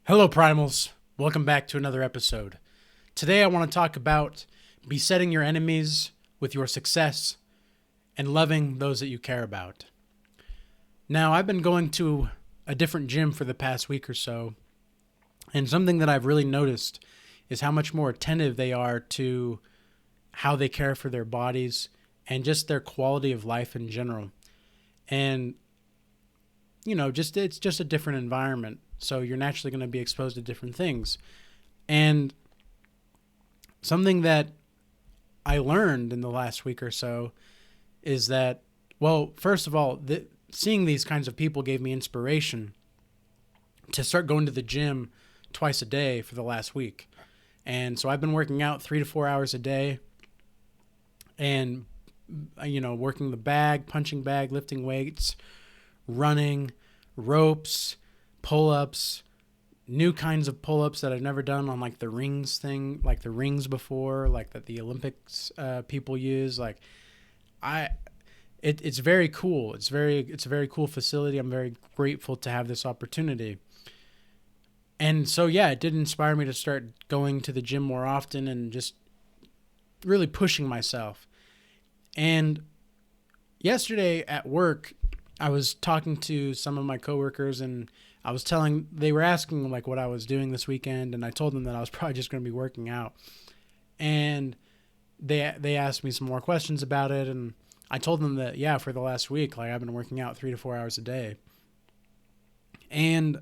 Hello, Primals. Welcome back to another episode. Today, I want to talk about besetting your enemies with your success and loving those that you care about. Now, I've been going to a different gym for the past week or so, and something that I've really noticed is how much more attentive they are to how they care for their bodies and just their quality of life in general. And just it's just a different environment. So you're naturally going to be exposed to different things. And something that I learned in the last week or so is that, well, first of all, seeing these kinds of people gave me inspiration to start going to the gym twice a day for the last week. And so I've been working out 3 to 4 hours a day and, working the bag, punching bag, lifting weights, running, ropes, pull-ups, new kinds of pull-ups that I've never done on like the rings thing, like the rings before, like that the Olympics people use. It's very cool. It's a very cool facility. I'm very grateful to have this opportunity. And so yeah, it did inspire me to start going to the gym more often and just really pushing myself. And yesterday at work, I was talking to some of my coworkers and they were asking like what I was doing this weekend, and I told them that I was probably just going to be working out. And they asked me some more questions about it, and I told them that yeah, for the last week, like I've been working out 3 to 4 hours a day. And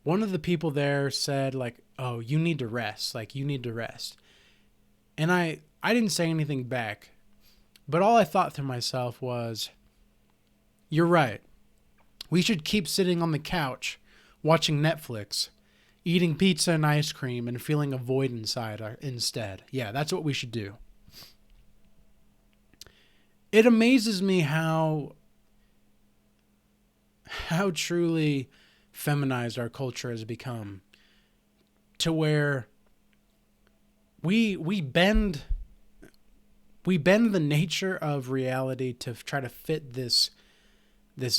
one of the people there said like, "Oh, you need to rest. Like you need to rest." And I didn't say anything back, but all I thought to myself was, "You're right. We should keep sitting on the couch, watching Netflix, eating pizza and ice cream, and feeling a void inside instead. Yeah, that's what we should do." It amazes me how truly feminized our culture has become, to where we bend the nature of reality to try to fit this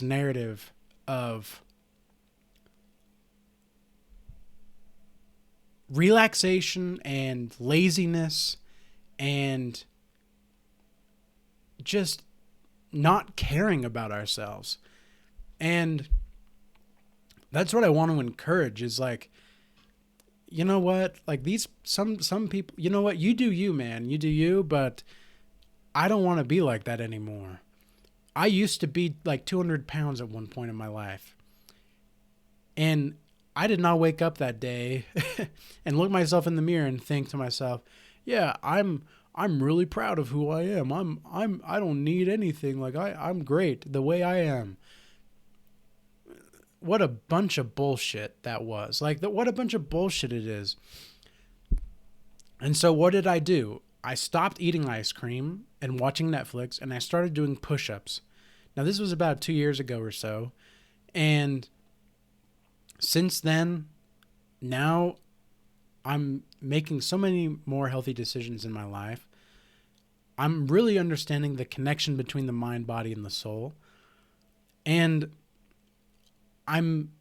narrative of relaxation and laziness and just not caring about ourselves. And that's what I want to encourage is like, you know what? Like some people, you know what? You do you, man. You do you, but I don't want to be like that anymore. I used to be like 200 pounds at one point in my life. And I did not wake up that day and look myself in the mirror and think to myself, yeah, I'm really proud of who I am. I don't need anything. Like I'm great the way I am. What a bunch of bullshit that was. What a bunch of bullshit it is. And so what did I do? I stopped eating ice cream and watching Netflix, and I started doing push-ups. Now, this was about 2 years ago or so. And since then, now I'm making so many more healthy decisions in my life. I'm really understanding the connection between the mind, body, and the soul. And I'm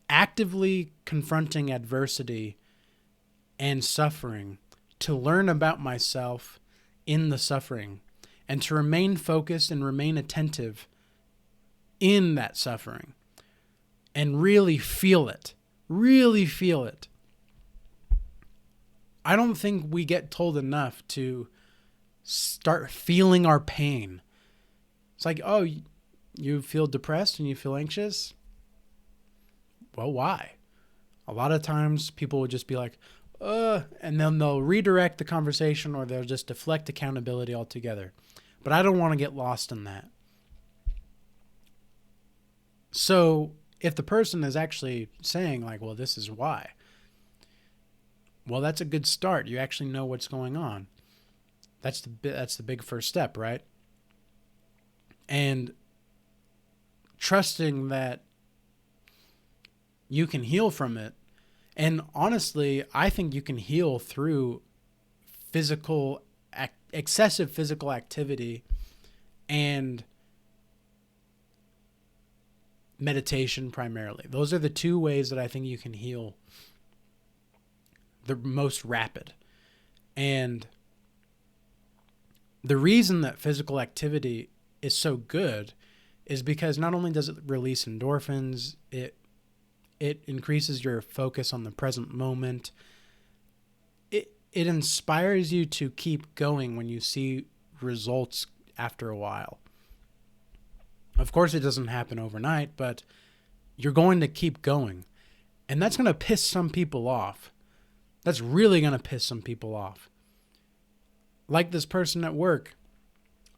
actively confronting adversity and suffering to learn about myself in the suffering and to remain focused and remain attentive in that suffering and really feel it. Really feel it. I don't think we get told enough to start feeling our pain. It's like, oh, you feel depressed and you feel anxious? Well, why? A lot of times people would just be like, and then they'll redirect the conversation or they'll just deflect accountability altogether. But I don't want to get lost in that. So if the person is actually saying like, well, this is why, well, that's a good start. You actually know what's going on. That's the big first step, right? And trusting that you can heal from it. And honestly, I think you can heal through excessive physical activity and meditation primarily. Those are the two ways that I think you can heal the most rapid. And the reason that physical activity is so good is because not only does it release endorphins, it increases your focus on the present moment. It inspires you to keep going when you see results after a while. Of course, it doesn't happen overnight, but you're going to keep going. And that's going to piss some people off. That's really going to piss some people off. Like this person at work.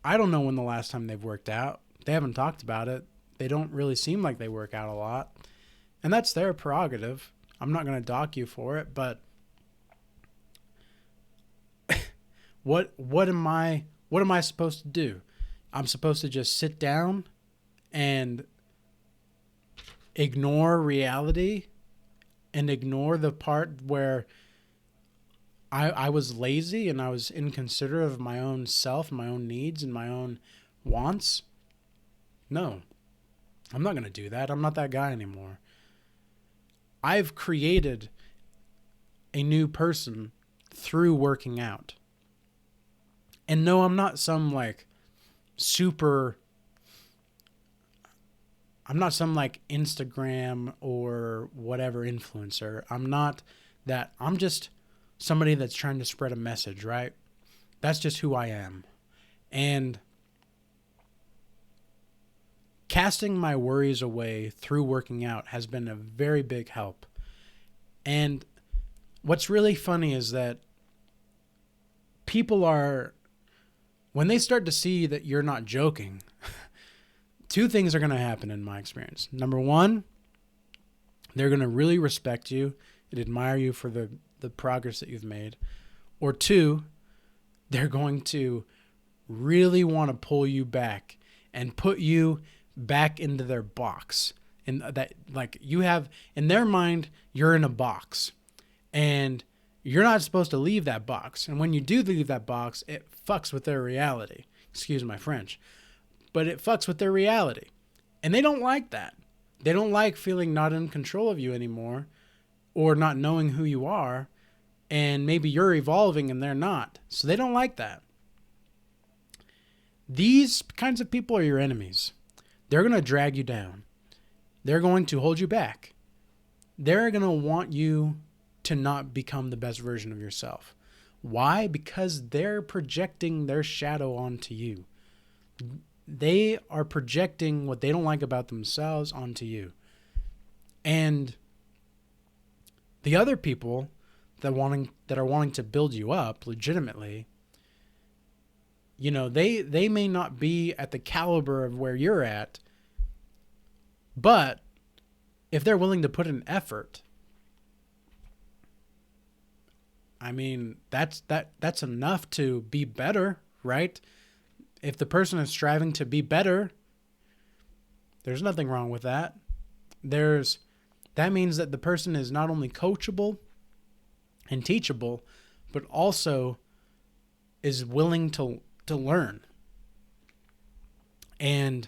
I don't know when the last time they've worked out. They haven't talked about it. They don't really seem like they work out a lot. And that's their prerogative. I'm not going to dock you for it, but what am I supposed to do? I'm supposed to just sit down and ignore reality and ignore the part where I was lazy and I was inconsiderate of my own self, my own needs, and my own wants? No, I'm not going to do that. I'm not that guy anymore. I've created a new person through working out. And no, I'm not some Instagram or whatever influencer. I'm not that. I'm just somebody that's trying to spread a message, right? That's just who I am. And casting my worries away through working out has been a very big help. And what's really funny is that people are, when they start to see that you're not joking, two things are going to happen in my experience. Number one, they're going to really respect you and admire you for the progress that you've made. Or two, they're going to really want to pull you back and put you back into their box. And that, you have, in their mind, you're in a box. And you're not supposed to leave that box. And when you do leave that box, it fucks with their reality. Excuse my French. But it fucks with their reality. And they don't like that. They don't like feeling not in control of you anymore or not knowing who you are. And maybe you're evolving and they're not. So they don't like that. These kinds of people are your enemies. They're going to drag you down. They're going to hold you back. They're going to want you to not become the best version of yourself. Why? Because they're projecting their shadow onto you. They are projecting what they don't like about themselves onto you. And the other people that are wanting to build you up legitimately, they may not be at the caliber of where you're at, but if they're willing to put in effort, I mean, that's enough to be better, right? If the person is striving to be better, there's nothing wrong with that. That means that the person is not only coachable and teachable, but also is willing to learn. And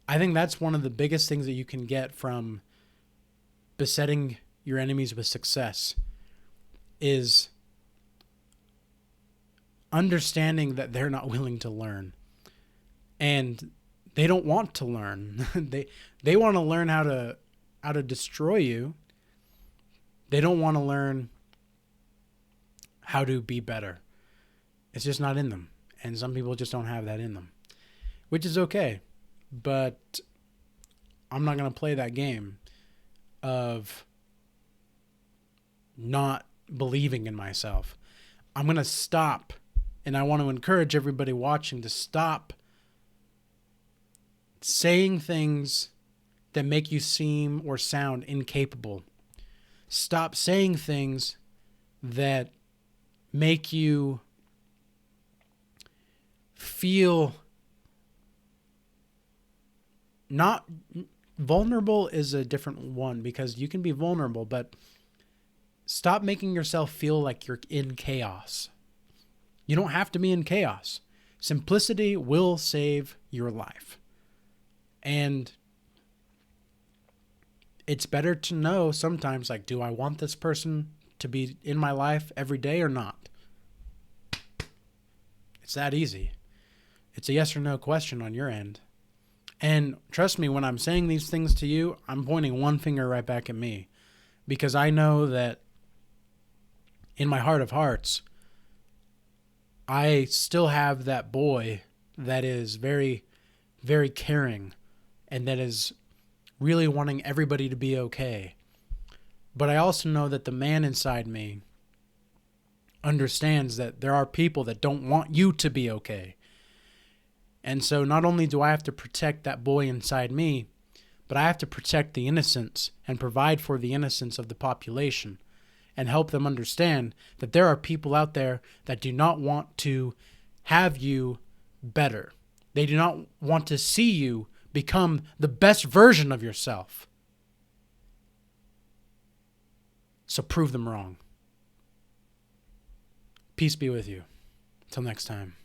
I think that's one of the biggest things that you can get from besetting your enemies with success is understanding that they're not willing to learn. And they don't want to learn. They want to learn how to destroy you. They don't want to learn how to be better. It's just not in them. And some people just don't have that in them, which is okay. But I'm not going to play that game of not believing in myself. I'm going to stop. And I want to encourage everybody watching to stop saying things that make you seem or sound incapable. Stop saying things that make you feel not vulnerable is a different one because you can be vulnerable, but stop making yourself feel like you're in chaos. You don't have to be in chaos. Simplicity will save your life. And it's better to know sometimes, like, do I want this person to be in my life every day or not? It's that easy. It's a yes or no question on your end. And trust me, when I'm saying these things to you, I'm pointing one finger right back at me, because I know that in my heart of hearts, I still have that boy that is very, very caring and that is really wanting everybody to be okay. But I also know that the man inside me understands that there are people that don't want you to be okay. And so not only do I have to protect that boy inside me, but I have to protect the innocence and provide for the innocence of the population and help them understand that there are people out there that do not want to have you better. They do not want to see you become the best version of yourself. So prove them wrong. Peace be with you. Till next time.